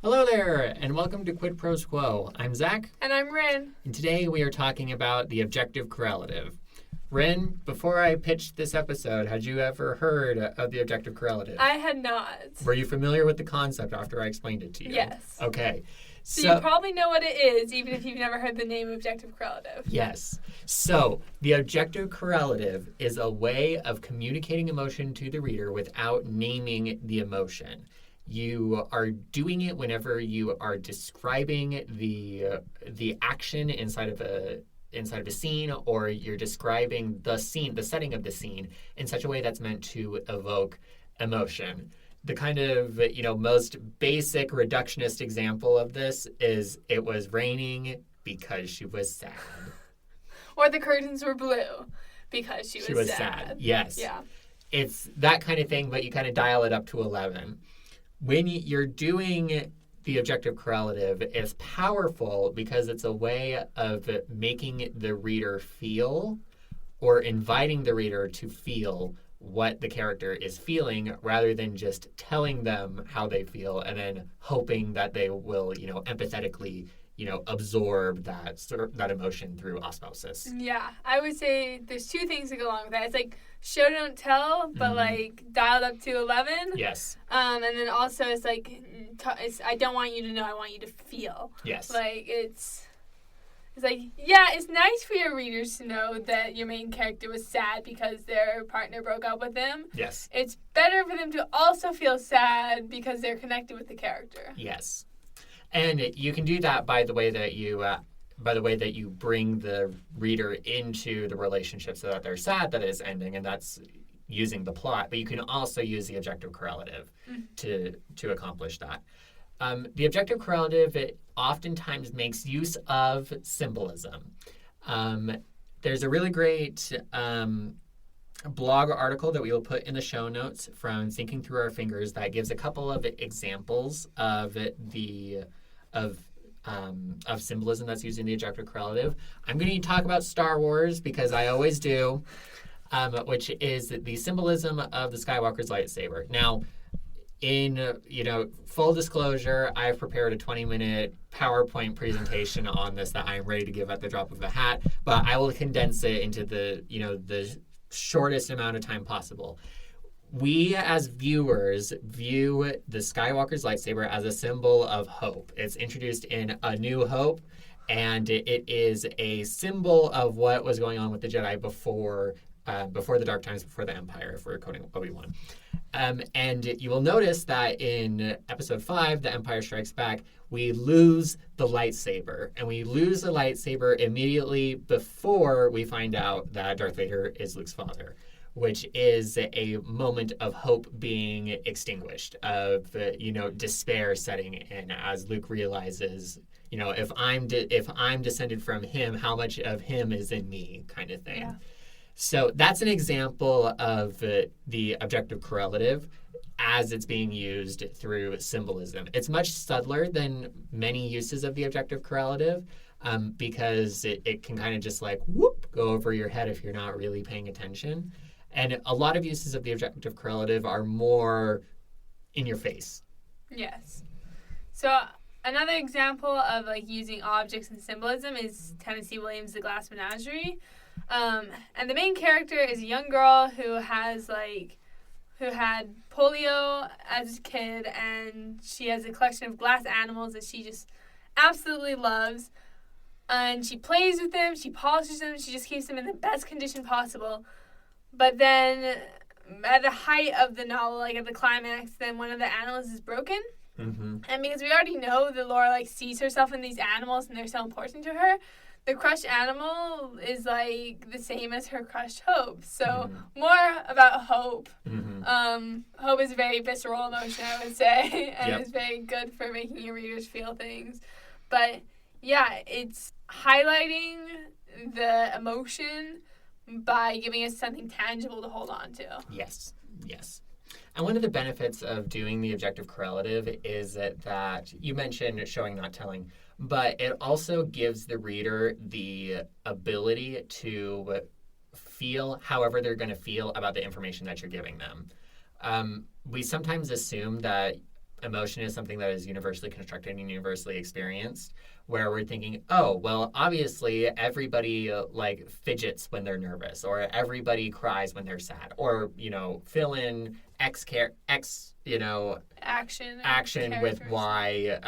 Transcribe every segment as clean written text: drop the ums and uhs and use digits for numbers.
Hello there, and welcome to Quid Pros Quo. I'm Zach. And I'm Rin. And today we are talking about the objective correlative. Rin, before I pitched this episode, had you ever heard of the objective correlative? I had not. Were you familiar with the concept after I explained it to you? Yes. Okay. So you probably know what it is, even if you've never heard the name objective correlative. Yes. So the objective correlative is a way of communicating emotion to the reader without naming the emotion. You are doing it whenever you are describing the action inside of a scene, or you're describing the scene, the setting of the scene, in such a way that's meant to evoke emotion. The kind of, most basic reductionist example of this is it was raining because she was sad. Or the curtains were blue because she was sad. Yes. Yeah. It's that kind of thing, but you kind of dial it up to 11. When you're doing the objective correlative, it's powerful because it's a way of making the reader feel or inviting the reader to feel what the character is feeling rather than just telling them how they feel and then hoping that they will, empathetically, absorb that emotion through osmosis. Yeah, I would say there's two things that go along with that. It's like show don't tell, but dialed up to 11. Yes. And then also it's like I don't want you to know, I want you to feel. Yes. Like it's like, yeah, it's nice for your readers to know that your main character was sad because their partner broke up with them. Yes. It's better for them to also feel sad because they're connected with the character. Yes. And you can do that by the way that you bring the reader into the relationship so that they're sad that it's ending, and that's using the plot. But you can also use the objective correlative to accomplish that. The objective correlative, it oftentimes makes use of symbolism. There's a really great blog article that we will put in the show notes from Thinking Through Our Fingers that gives a couple of examples of symbolism that's used in the objective correlative. I'm going to talk about Star Wars because I always do, which is the symbolism of the Skywalker's lightsaber. Now, in full disclosure, I've prepared a 20-minute PowerPoint presentation on this that I am ready to give at the drop of a hat, but I will condense it into the shortest amount of time possible. We as viewers view the Skywalker's lightsaber as a symbol of hope. It's introduced in A New Hope, and it is a symbol of what was going on with the Jedi before the Dark Times, before the Empire, if we're quoting Obi-Wan. And you will notice that in Episode 5, The Empire Strikes Back, we lose the lightsaber. And we lose the lightsaber immediately before we find out that Darth Vader is Luke's father, which is a moment of hope being extinguished, of despair setting in as Luke realizes, if I'm descended from him, how much of him is in me, kind of thing. Yeah. So that's an example of the objective correlative as it's being used through symbolism. It's much subtler than many uses of the objective correlative because it can kind of just go over your head if you're not really paying attention. And a lot of uses of the objective correlative are more in your face. Yes. So another example of using objects and symbolism is Tennessee Williams' The Glass Menagerie. And the main character is a young girl who had polio as a kid, and she has a collection of glass animals that she just absolutely loves. And she plays with them, she polishes them, she just keeps them in the best condition possible. But then, at the height of the novel, at the climax, then one of the animals is broken. Mm-hmm. And because we already know that Laura, sees herself in these animals and they're so important to her, the crushed animal is, the same as her crushed hope. So, more about hope. Mm-hmm. Hope is a very visceral emotion, I would say, and Yep. It's very good for making your readers feel things. But, yeah, it's highlighting the emotion by giving us something tangible to hold on to. Yes. And one of the benefits of doing the objective correlative is that you mentioned showing, not telling, but it also gives the reader the ability to feel however they're going to feel about the information that you're giving them. We sometimes assume that emotion is something that is universally constructed and universally experienced, where we're thinking, oh, well, obviously everybody like fidgets when they're nervous, or everybody cries when they're sad, or fill in X action with Y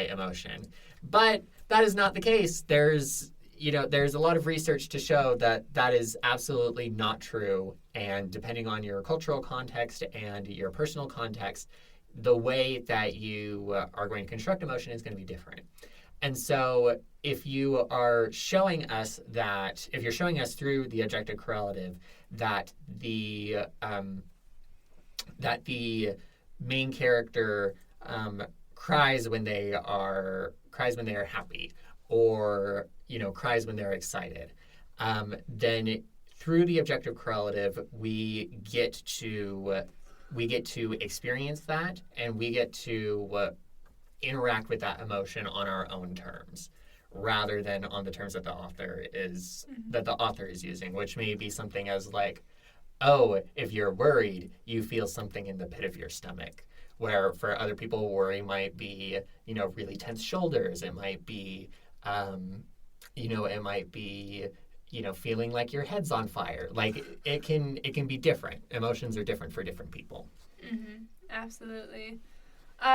emotion. But that is not the case. There's a lot of research to show that that is absolutely not true. And depending on your cultural context and your personal context, the way that you are going to construct emotion is going to be different. And so if you're showing us through the objective correlative that the main character cries when they are happy, or cries when they're excited, then through the objective correlative we get to experience that, and we get to interact with that emotion on our own terms, rather than on the terms that the author is using, which may be something as like, oh, if you're worried, you feel something in the pit of your stomach. Where for other people, worry might be, really tense shoulders. It might be, feeling like your head's on fire. Like it can be different. Emotions are different for different people. Mm-hmm. Absolutely.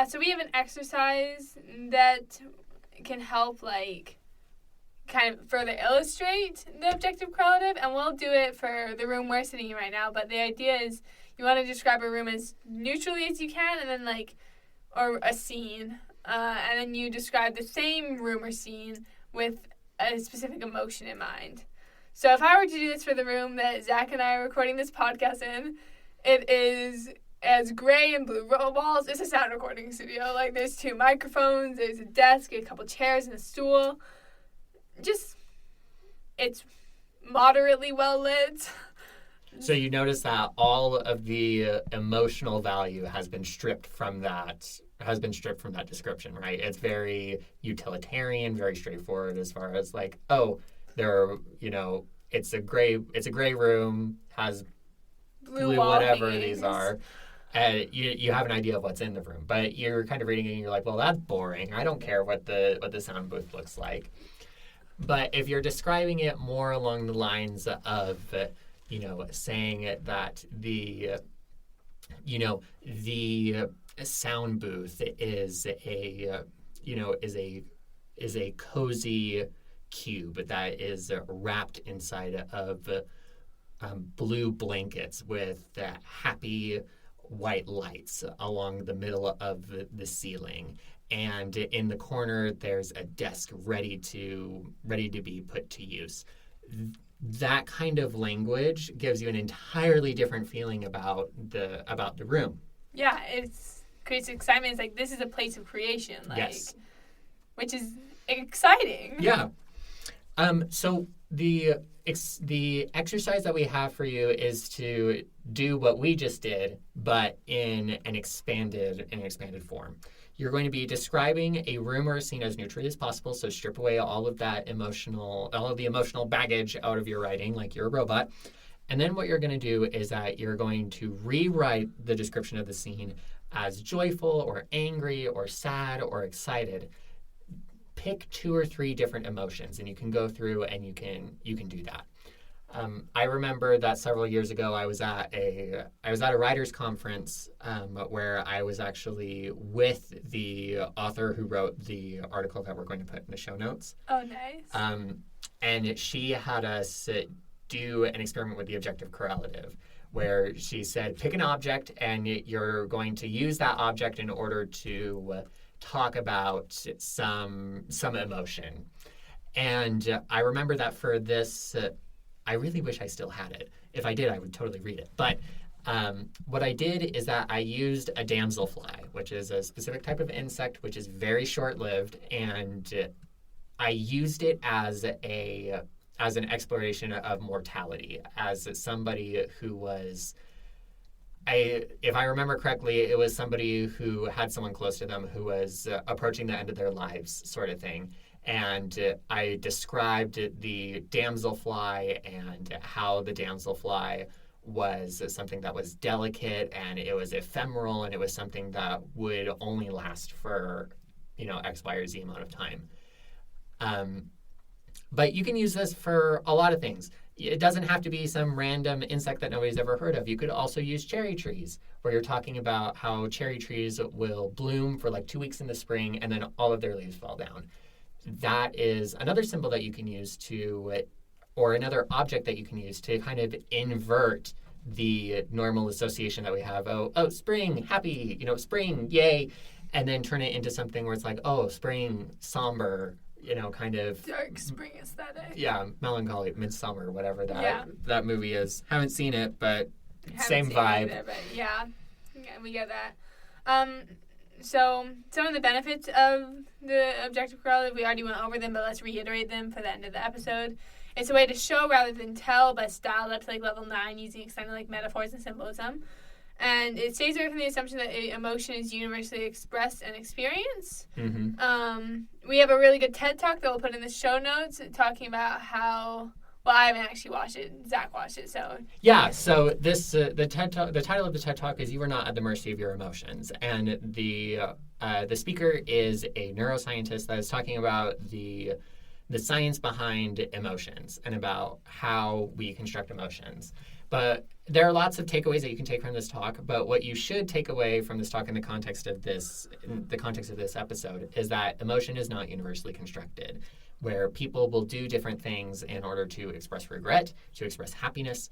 So we have an exercise that can help, like, kind of further illustrate the objective correlative, and we'll do it for the room we're sitting in right now. But the idea is you want to describe a room as neutrally as you can, and then or a scene, and then you describe the same room or scene with a specific emotion in mind. So if I were to do this for the room that Zach and I are recording this podcast in, it is as gray and blue walls. It's a sound recording studio. Like, there's 2 microphones, there's a desk, a couple chairs, and a stool. It's moderately well lit. So you notice that all of the emotional value has been stripped from that description, right? It's very utilitarian, very straightforward as far as like, oh, it's a gray room, has blue whatever these are. You have an idea of what's in the room, but you're kind of reading it and you're like, well, that's boring. I don't care what the sound booth looks like. But if you're describing it more along the lines of saying that the sound booth is a cozy cube that is wrapped inside of blue blankets with happy white lights along the middle of the ceiling. And in the corner, there's a desk ready to be put to use. That kind of language gives you an entirely different feeling about the room. Yeah, it creates excitement. It's like, this is a place of creation, yes, which is exciting. Yeah. So the exercise that we have for you is to do what we just did, but in an expanded form. You're going to be describing a room or a scene as neutrally as possible, so strip away all of the emotional baggage out of your writing, like you're a robot. And then what you're going to do is that you're going to rewrite the description of the scene as joyful or angry or sad or excited. Pick 2 or 3 different emotions, and you can go through and you can do that. I remember that several years ago I was at a writers' conference where I was actually with the author who wrote the article that we're going to put in the show notes. Oh, nice. And she had us do an experiment with the objective correlative, where she said, pick an object and you're going to use that object in order to talk about some emotion. And I remember that for this, I really wish I still had it. If I did, I would totally read it. But what I did is that I used a damselfly, which is a specific type of insect, which is very short-lived, and I used it as an exploration of mortality, as somebody who was, if I remember correctly, it was somebody who had someone close to them who was approaching the end of their lives, sort of thing. And I described the damselfly and how the damselfly was something that was delicate and it was ephemeral and it was something that would only last for, X, Y, or Z amount of time. But you can use this for a lot of things. It doesn't have to be some random insect that nobody's ever heard of. You could also use cherry trees, where you're talking about how cherry trees will bloom for like 2 weeks in the spring and then all of their leaves fall down. That is another symbol that you can use or another object that you can use to kind of invert the normal association that we have. Oh, spring, happy, spring, yay. And then turn it into something where it's like, oh, spring, somber, kind of dark spring aesthetic. Yeah, melancholy, midsummer, whatever that movie is. Haven't seen it, but same vibe. Either, but yeah, we get that. So some of the benefits of the objective correlative, we already went over them, but let's reiterate them for the end of the episode. It's a way to show rather than tell, but styled up to like level 9 using extended metaphors and symbolism. And it stays away from the assumption that emotion is universally expressed and experienced. Mm-hmm. We have a really good TED Talk that we'll put in the show notes talking about how... Well, I haven't actually watched it. Zach watched it, so... Yeah, so this the title of the TED Talk is "You Are Not at the Mercy of Your Emotions." And the speaker is a neuroscientist that is talking about the science behind emotions and about how we construct emotions. But there are lots of takeaways that you can take from this talk. But what you should take away from this talk in the context of this episode is that emotion is not universally constructed, where people will do different things in order to express regret, to express happiness,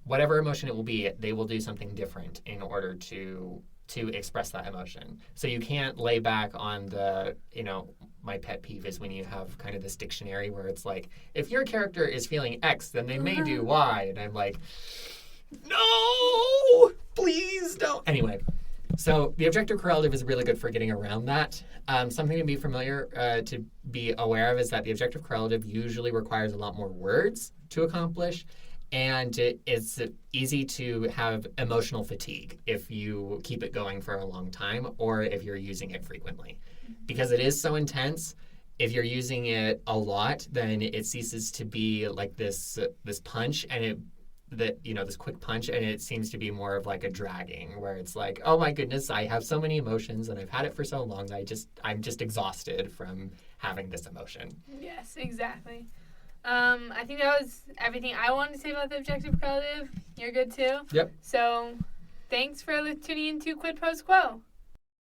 whatever emotion it will be. They will do something different in order to express that emotion. So you can't lay back on the, my pet peeve is when you have kind of this dictionary where it's like, if your character is feeling X, then they may do Y. And I'm like, no, please don't. Anyway, so the objective correlative is really good for getting around that. Something to be to be aware of is that the objective correlative usually requires a lot more words to accomplish. And it's easy to have emotional fatigue if you keep it going for a long time or if you're using it frequently. Because it is so intense, if you're using it a lot, then it ceases to be like this punch and this quick punch, and it seems to be more of like a dragging where it's like, oh my goodness, I have so many emotions and I've had it for so long, I'm just exhausted from having this emotion. Yes, exactly. I think that was everything I wanted to say about the objective correlative. You're good too? Yep. So, thanks for tuning in to Quid Pros Quo.